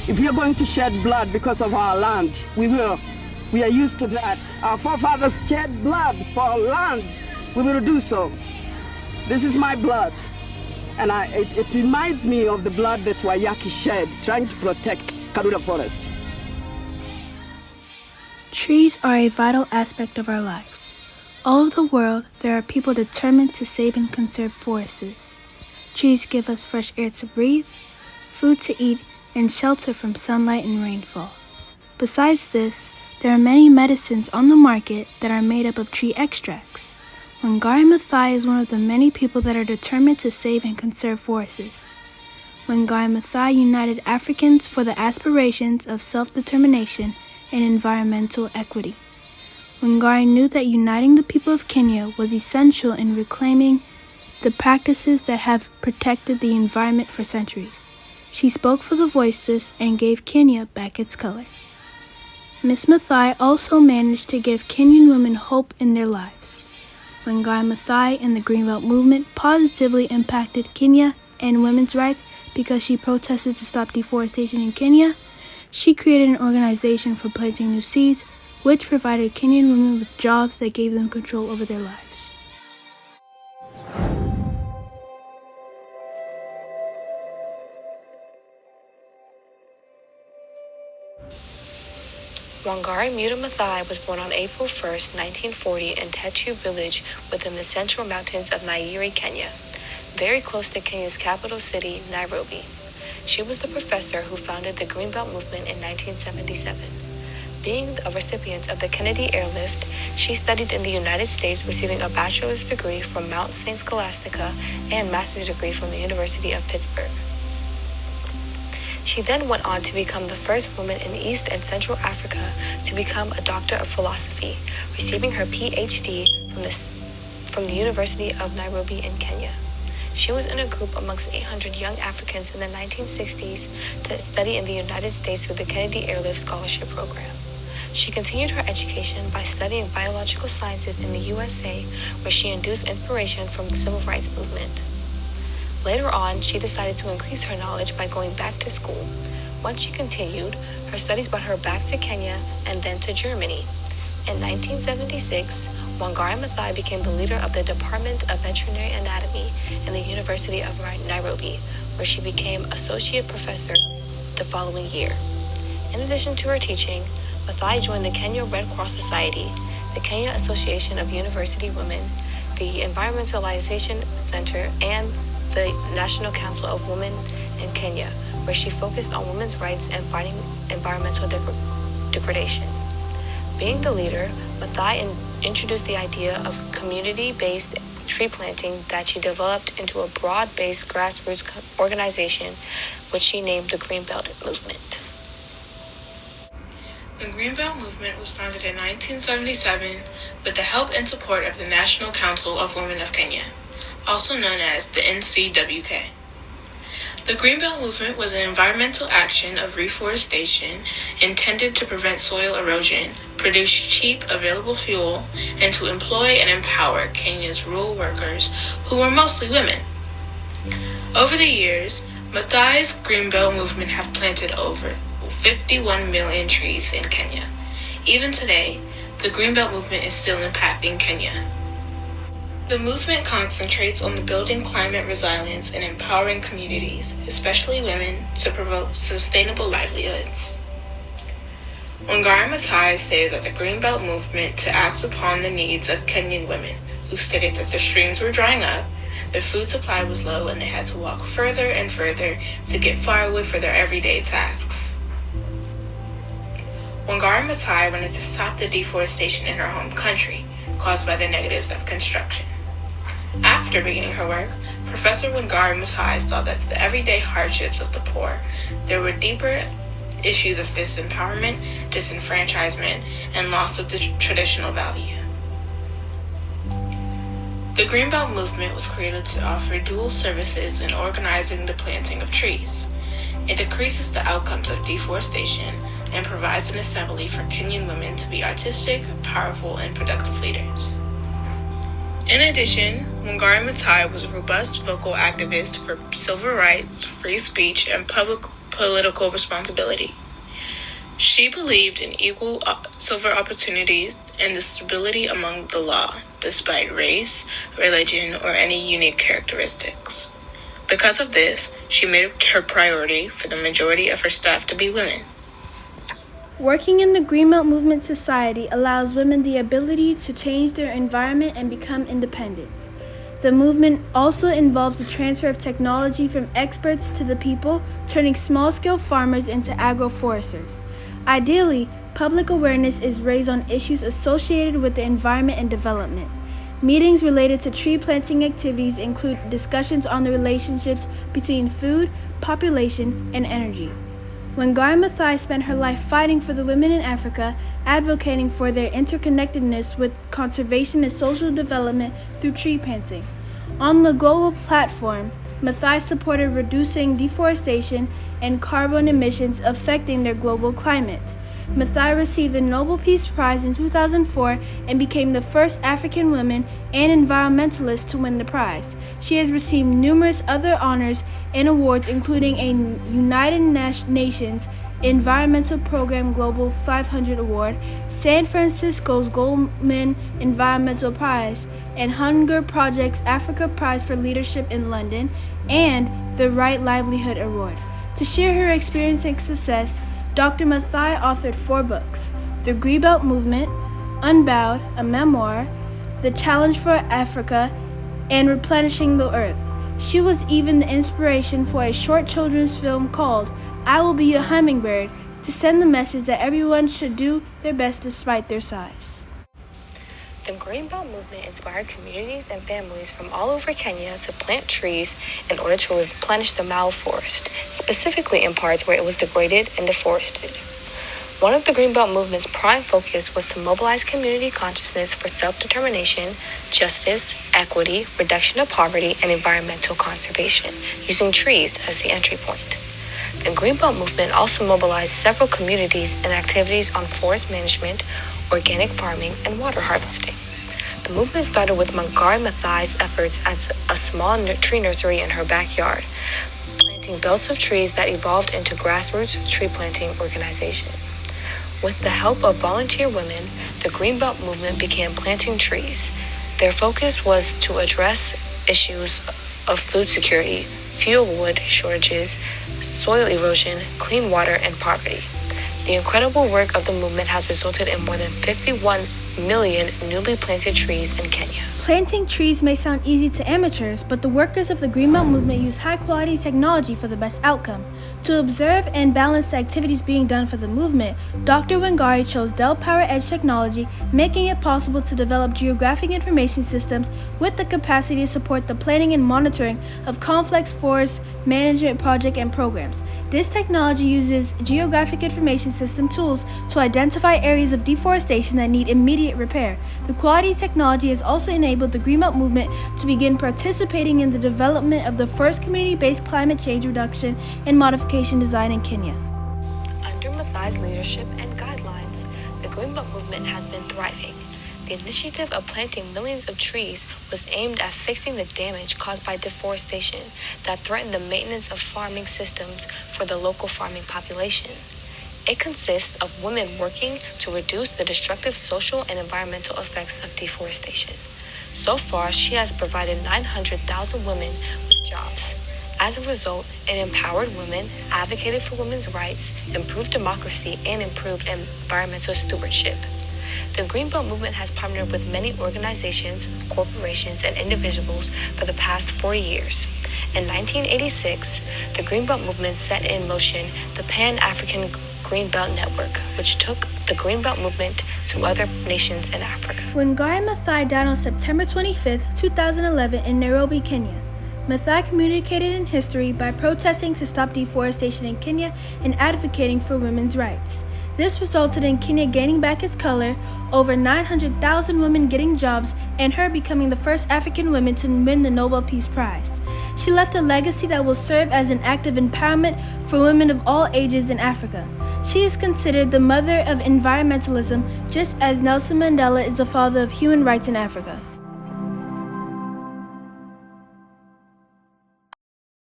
If we are going to shed blood because of our land, we will. We are used to that. Our forefathers shed blood for our land. We will do so. This is my blood. And it reminds me of the blood that Wayaki shed, trying to protect Karura Forest. Trees are a vital aspect of our lives. All over the world, there are people determined to save and conserve forests. Trees give us fresh air to breathe, food to eat, and shelter from sunlight and rainfall. Besides this, there are many medicines on the market that are made up of tree extracts. Wangari Maathai is one of the many people that are determined to save and conserve forests. Wangari Maathai united Africans for the aspirations of self-determination and environmental equity. Wangari knew that uniting the people of Kenya was essential in reclaiming the practices that have protected the environment for centuries. She spoke for the voiceless and gave Kenya back its color. Ms. Maathai also managed to give Kenyan women hope in their lives. Wangari Maathai and the Greenbelt movement positively impacted Kenya and women's rights because she protested to stop deforestation in Kenya. She created an organization for planting new seeds, which provided Kenyan women with jobs that gave them control over their lives. Wangari Maathai was born on April 1, 1940 in Tetu village within the central mountains of Nyeri, Kenya, very close to Kenya's capital city, Nairobi. She was the professor who founded the Greenbelt movement in 1977. Being a recipient of the Kennedy Airlift, she studied in the United States, receiving a bachelor's degree from Mount St. Scholastica and master's degree from the University of Pittsburgh. She then went on to become the first woman in East and Central Africa to become a doctor of philosophy, receiving her PhD from the University of Nairobi in Kenya. She was in a group amongst 800 young Africans in the 1960s to study in the United States through the Kennedy Airlift Scholarship Program. She continued her education by studying biological sciences in the USA, where she induced inspiration from the civil rights movement. Later on, she decided to increase her knowledge by going back to school. Once she continued, her studies brought her back to Kenya and then to Germany. In 1976, Wangari Maathai became the leader of the Department of Veterinary Anatomy in the University of Nairobi, where she became associate professor the following year. In addition to her teaching, Maathai joined the Kenya Red Cross Society, the Kenya Association of University Women, the Environmentalization Center, and the National Council of Women in Kenya, where she focused on women's rights and fighting environmental degradation. Being the leader, Maathai introduced the idea of community-based tree planting that she developed into a broad-based grassroots organization, which she named the Greenbelt movement. The Greenbelt movement was founded in 1977 with the help and support of the National Council of Women of Kenya, also known as the NCWK. The Greenbelt movement was an environmental action of reforestation intended to prevent soil erosion, produce cheap, available fuel, and to employ and empower Kenya's rural workers, who were mostly women. Over the years, Maathai's Greenbelt movement have planted over 51 million trees in Kenya. Even today, the Greenbelt movement is still impacting Kenya. The movement concentrates on the building climate resilience and empowering communities, especially women, to promote sustainable livelihoods. Wangari Maathai stated that the Greenbelt movement to act upon the needs of Kenyan women, who stated that the streams were drying up, their food supply was low, and they had to walk further and further to get firewood for their everyday tasks. Wangari Maathai wanted to stop the deforestation in her home country, caused by the negatives of construction. After beginning her work, Professor Wangari Maathai saw that the everyday hardships of the poor, there were deeper issues of disempowerment, disenfranchisement, and loss of the traditional value. The Greenbelt movement was created to offer dual services in organizing the planting of trees. It decreases the outcomes of deforestation and provides an assembly for Kenyan women to be artistic, powerful, and productive leaders. In addition, Wangari Maathai was a robust vocal activist for civil rights, free speech, and public political responsibility. She believed in equal civil opportunities and the stability among the law, despite race, religion, or any unique characteristics. Because of this, she made it her priority for the majority of her staff to be women. Working in the Greenbelt Movement Society allows women the ability to change their environment and become independent. The movement also involves the transfer of technology from experts to the people, turning small-scale farmers into agroforesters. Ideally, public awareness is raised on issues associated with the environment and development. Meetings related to tree planting activities include discussions on the relationships between food, population, and energy. Wangari Maathai spent her life fighting for the women in Africa, advocating for their interconnectedness with conservation and social development through tree planting. On the global platform, Maathai supported reducing deforestation and carbon emissions affecting their global climate. Maathai received the Nobel Peace Prize in 2004 and became the first African woman and environmentalist to win the prize. She has received numerous other honors and awards, including a United Nations Environmental Program Global 500 Award, San Francisco's Goldman Environmental Prize, and Hunger Project's Africa Prize for Leadership in London, and the Right Livelihood Award. To share her experience and success, Dr. Maathai authored 4 books: The Greenbelt Movement, Unbowed, a memoir, The Challenge for Africa, and Replenishing the Earth. She was even the inspiration for a short children's film called I Will Be a Hummingbird, to send the message that everyone should do their best despite their size. The Greenbelt movement inspired communities and families from all over Kenya to plant trees in order to replenish the Mau forest, specifically in parts where it was degraded and deforested. One of the Greenbelt movement's prime focus was to mobilize community consciousness for self-determination, justice, equity, reduction of poverty, and environmental conservation, using trees as the entry point. The Greenbelt movement also mobilized several communities and activities on forest management, organic farming, and water harvesting. The movement started with Wangari Maathai's efforts as a small tree nursery in her backyard, planting belts of trees that evolved into grassroots tree planting organization. With the help of volunteer women, the Greenbelt movement began planting trees. Their focus was to address issues of food security, fuel wood shortages, soil erosion, clean water, and poverty. The incredible work of the movement has resulted in more than 51 million newly planted trees in Kenya. Planting trees may sound easy to amateurs, but the workers of the Greenbelt movement use high-quality technology for the best outcome. To observe and balance the activities being done for the movement, Dr. Wangari chose Dell PowerEdge technology, making it possible to develop geographic information systems with the capacity to support the planning and monitoring of complex forest management projects and programs. This technology uses geographic information system tools to identify areas of deforestation that need immediate repair. The quality technology has also enabled the Greenbelt movement to begin participating in the development of the first community-based climate change reduction and modification design in Kenya. Under Maathai's leadership and guidelines, the Greenbelt movement has been thriving. The initiative of planting millions of trees was aimed at fixing the damage caused by deforestation that threatened the maintenance of farming systems for the local farming population. It consists of women working to reduce the destructive social and environmental effects of deforestation. So far, she has provided 900,000 women with jobs. As a result, it empowered women, advocated for women's rights, improved democracy, and improved environmental stewardship. The Greenbelt movement has partnered with many organizations, corporations, and individuals for the past 40 years. In 1986, the Greenbelt movement set in motion the Pan-African Greenbelt Network, which took the Greenbelt movement to other nations in Africa. Wangari Maathai died on September 25, 2011 in Nairobi, Kenya. Maathai communicated in history by protesting to stop deforestation in Kenya and advocating for women's rights. This resulted in Kenya gaining back its color, over 900,000 women getting jobs, and her becoming the first African woman to win the Nobel Peace Prize. She left a legacy that will serve as an act of empowerment for women of all ages in Africa. She is considered the mother of environmentalism, just as Nelson Mandela is the father of human rights in Africa.